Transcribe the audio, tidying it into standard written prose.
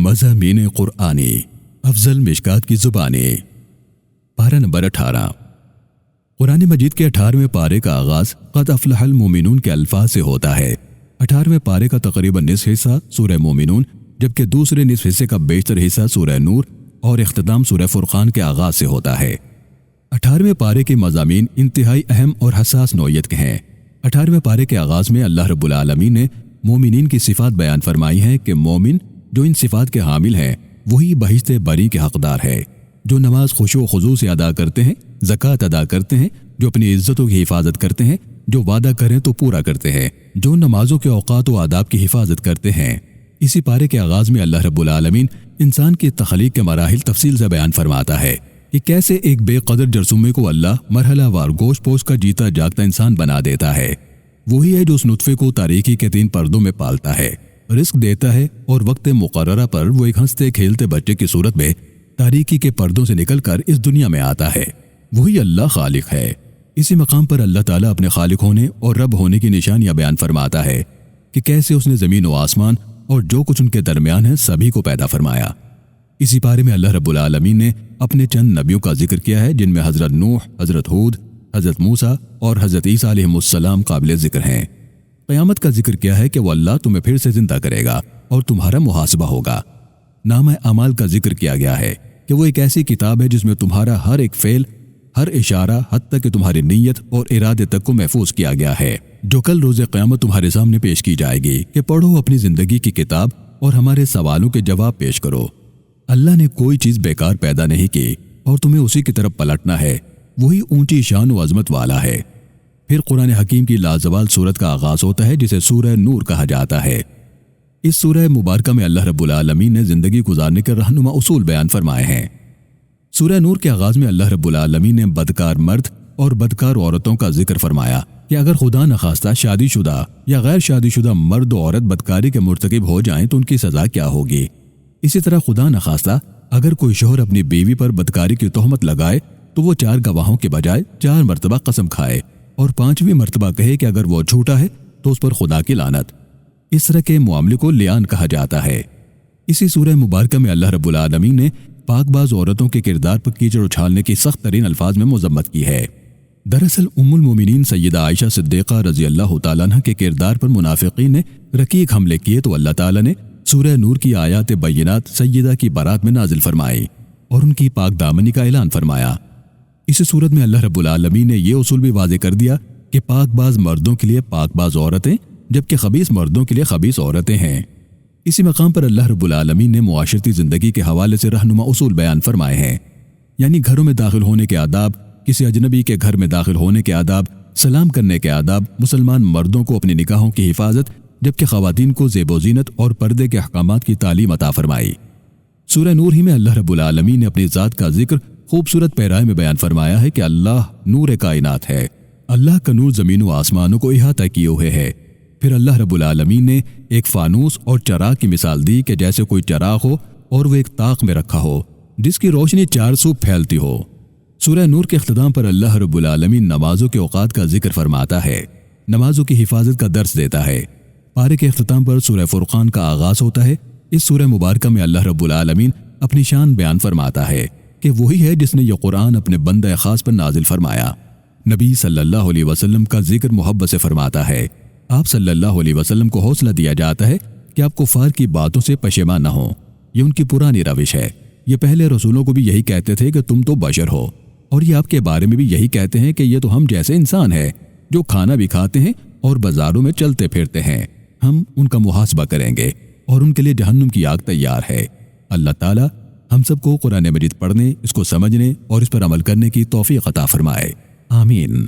مضامین قرآنی افضل مشکات کی زبانیں۔ پارہ نمبر 18۔ قرآن مجید کے 18ویں پارے کا آغاز قد افلح المومنون کے الفاظ سے ہوتا ہے۔ 18ویں پارے کا تقریباً نصف حصہ سورہ مومنون، جبکہ دوسرے نصف حصے کا بیشتر حصہ سورہ نور اور اختتام سورہ فرقان کے آغاز سے ہوتا ہے۔ 18ویں پارے کے مضامین انتہائی اہم اور حساس نوعیت کے ہیں۔ 18ویں پارے کے آغاز میں اللہ رب العالمین نے مومنین کی صفات بیان فرمائی ہیں کہ مومن جو ان صفات کے حامل ہیں وہی بہشت بری کے حقدار ہے، جو نماز خشوع و خضوع سے ادا کرتے ہیں، زکوٰۃ ادا کرتے ہیں، جو اپنی عزتوں کی حفاظت کرتے ہیں، جو وعدہ کریں تو پورا کرتے ہیں، جو نمازوں کے اوقات و آداب کی حفاظت کرتے ہیں۔ اسی پارے کے آغاز میں اللہ رب العالمین انسان کی تخلیق کے مراحل تفصیل سے بیان فرماتا ہے کہ کیسے ایک بے قدر جرثومے کو اللہ مرحلہ وار گوشت پوش کا جیتا جاگتا انسان بنا دیتا ہے۔ وہی ہے جو اس نطفے کو تاریکی کے 3 پردوں میں پالتا ہے، رزق دیتا ہے، اور وقت مقررہ پر وہ ایک ہنستے کھیلتے بچے کی صورت میں تاریکی کے پردوں سے نکل کر اس دنیا میں آتا ہے۔ وہی اللہ خالق ہے۔ اسی مقام پر اللہ تعالیٰ اپنے خالق ہونے اور رب ہونے کی نشانیاں بیان فرماتا ہے کہ کیسے اس نے زمین و آسمان اور جو کچھ ان کے درمیان ہے سبھی کو پیدا فرمایا۔ اسی بارے میں اللہ رب العالمین نے اپنے چند نبیوں کا ذکر کیا ہے، جن میں حضرت نوح، حضرت ہود، حضرت موسیٰ اور حضرت عیسیٰ علیہ السلام قابل ذکر ہیں۔ قیامت کا ذکر کیا ہے کہ وہ اللہ تمہیں پھر سے زندہ کرے گا اور تمہارا محاسبہ ہوگا۔ نامہ اعمال کا ذکر کیا گیا ہے کہ وہ ایک ایسی کتاب ہے جس میں تمہارا ہر ایک فعل، ہر اشارہ، حتیٰ کہ تمہاری نیت اور ارادے تک کو محفوظ کیا گیا ہے، جو کل روز قیامت تمہارے سامنے پیش کی جائے گی کہ پڑھو اپنی زندگی کی کتاب اور ہمارے سوالوں کے جواب پیش کرو۔ اللہ نے کوئی چیز بیکار پیدا نہیں کی اور تمہیں اسی کی طرف پلٹنا ہے۔ وہی اونچی شان و عظمت والا ہے۔ پھر قرآن حکیم کی لازوال سورت کا آغاز ہوتا ہے جسے سورہ نور کہا جاتا ہے۔ اس سورہ مبارکہ میں اللہ رب العالمین نے زندگی گزارنے کے رہنما اصول بیان فرمائے ہیں۔ سورہ نور کے آغاز میں اللہ رب العالمین نے بدکار مرد اور بدکار عورتوں کا ذکر فرمایا کہ اگر خدا نخواستہ شادی شدہ یا غیر شادی شدہ مرد و عورت بدکاری کے مرتکب ہو جائیں تو ان کی سزا کیا ہوگی۔ اسی طرح خدا نخواستہ اگر کوئی شوہر اپنی بیوی پر بدکاری کی تہمت لگائے تو وہ 4 گواہوں کے بجائے 4 مرتبہ قسم کھائے اور 5ویں مرتبہ کہے کہ اگر وہ جھوٹا ہے تو اس پر خدا کی لعنت۔ اس طرح کے معاملے کو لیان کہا جاتا ہے۔ اسی سورہ مبارکہ میں اللہ رب العالمین نے پاک باز عورتوں کے کردار پر کیچڑ اچھالنے کی سخت ترین الفاظ میں مذمت کی ہے۔ دراصل ام المومنین سیدہ عائشہ صدیقہ رضی اللہ تعالیٰ عنہ کے کردار پر منافقین نے رقیق حملے کیے تو اللہ تعالیٰ نے سورہ نور کی آیات بینات سیدہ کی بارات میں نازل فرمائی اور ان کی پاک دامنی کا اعلان فرمایا۔ اسی صورت میں اللہ رب العالمین نے یہ اصول بھی واضح کر دیا کہ پاک باز مردوں کے لیے پاک باز عورتیں جبکہ خبیث مردوں کے لیے خبیث عورتیں ہیں۔ اسی مقام پر اللہ رب العالمین نے معاشرتی زندگی کے حوالے سے رہنما اصول بیان فرمائے ہیں، یعنی گھروں میں داخل ہونے کے آداب، کسی اجنبی کے گھر میں داخل ہونے کے آداب، سلام کرنے کے آداب، مسلمان مردوں کو اپنی نکاحوں کی حفاظت جبکہ خواتین کو زیب و زینت اور پردے کے احکامات کی تعلیم عطا فرمائی۔ سورہ نور ہی میں اللہ رب العالمین نے اپنی ذات کا ذکر خوبصورت پیرائے میں بیان فرمایا ہے کہ اللہ نور کائنات ہے، اللہ کا نور زمین و آسمانوں کو احاطہ کیے ہوئے ہے۔ پھر اللہ رب العالمین نے ایک فانوس اور چراغ کی مثال دی کہ جیسے کوئی چراغ ہو اور وہ ایک طاق میں رکھا ہو جس کی روشنی 4 سو پھیلتی ہو۔ سورہ نور کے اختتام پر اللہ رب العالمین نمازوں کے اوقات کا ذکر فرماتا ہے، نمازوں کی حفاظت کا درس دیتا ہے۔ پارے کے اختتام پر سورہ فرقان کا آغاز ہوتا ہے۔ اس سورہ مبارکہ میں اللہ رب العالمین اپنی شان بیان فرماتا ہے کہ وہی ہے جس نے یہ قرآن اپنے بندہ خاص پر نازل فرمایا۔ نبی صلی اللہ علیہ وسلم کا ذکر محبت سے فرماتا ہے۔ آپ صلی اللہ علیہ وسلم کو حوصلہ دیا جاتا ہے کہ آپ کفار کی باتوں سے پشیمان نہ ہوں، یہ ان کی پرانی روش ہے۔ یہ پہلے رسولوں کو بھی یہی کہتے تھے کہ تم تو بشر ہو، اور یہ آپ کے بارے میں بھی یہی کہتے ہیں کہ یہ تو ہم جیسے انسان ہے جو کھانا بھی کھاتے ہیں اور بازاروں میں چلتے پھرتے ہیں۔ ہم ان کا محاسبہ کریں گے اور ان کے لیے جہنم کی آگ تیار ہے۔ اللہ تعالیٰ ہم سب کو قرآن مجید پڑھنے، اس کو سمجھنے اور اس پر عمل کرنے کی توفیق عطا فرمائے۔ آمین۔